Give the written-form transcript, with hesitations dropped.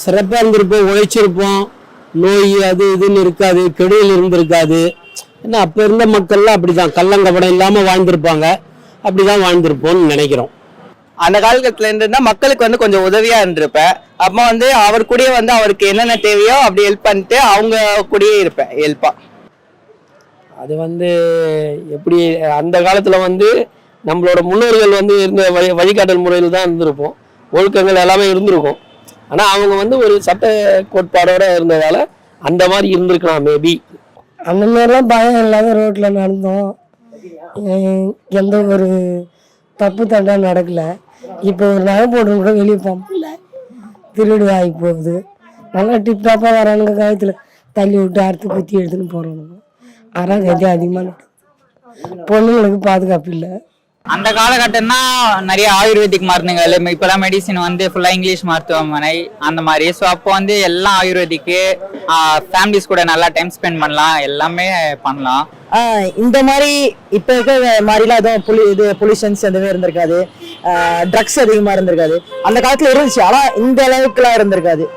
சிறப்பாக இருந்திருப்போம், உழைச்சிருப்போம், நோய் அது இதுன்னு இருக்காது, கெடுதல் இருந்திருக்காது. ஏன்னா அப்போ இருந்த மக்கள்லாம் அப்படிதான் கள்ளங்கபடம் இல்லாமல் வாழ்ந்திருப்பாங்க. அப்படிதான் வாழ்ந்திருப்போம்னு நினைக்கிறோம். அந்த காலகட்டத்துல இருந்துன்னா மக்களுக்கு வந்து கொஞ்சம் உதவியா இருந்திருப்பேன். அப்போ வந்து அவர் கூடயே வந்து அவருக்கு என்னென்ன தேவையோ அப்படி ஹெல்ப் பண்ணிட்டு அவங்க கூடயே இருப்பேன் ஹெல்ப்பா. அது வந்து எப்படி அந்த காலத்தில் வந்து நம்மளோட முன்னோர்கள் வந்து இருந்த வழிகாட்டல் முறையில் தான் இருந்திருப்போம். ஒழுக்கங்கள் எல்லாமே இருந்திருக்கும். ஆனால் அவங்க வந்து ஒரு சட்ட கோட்பாடோட இருந்ததால அந்த மாதிரி இருந்திருக்கலாம் மேபி. அந்த மாதிரிலாம் பயம் இல்லாத ரோட்டில் நடந்தோம். எந்த ஒரு தப்பு தண்டா நடக்கலை. இப்போ ஒரு நகை போட்டு கூட வெளியே போகல, திருடு ஆகி போகுது. நல்லா டிப்டாப்பாக வரானுங்க, காயத்தில் தள்ளி விட்டு அறுத்து குத்தி எடுத்துன்னு போகிறானுங்க. அதான் கதி அதிகமாக பொண்ணுங்களுக்கு பாதுகாப்பு இல்லை. அந்த காலகட்டம்னா நிறைய ஆயுர்வேதிக் மருந்துகள், இப்போலாம் மெடிசின் வந்து ஃபுல்லாக இங்கிலீஷ் மருத்துவமனை அந்த மாதிரி. ஸோ அப்போ வந்து எல்லாம் ஆயுர்வேதிக்கு, ஃபேமிலிஸ் கூட நல்லா டைம் ஸ்பெண்ட் பண்ணலாம், எல்லாமே பண்ணலாம். இந்த மாதிரி இப்போ இருக்கிற மாதிரிலாம் எதுவும் பொல்யூஷன்ஸ் எதுவுமே இருந்திருக்காது, ட்ரக்ஸ் அதிகமாக இருந்திருக்காது. அந்த காலத்தில் இருந்துச்சு, ஆனால் இந்த அளவுக்குலாம் இருந்திருக்காது.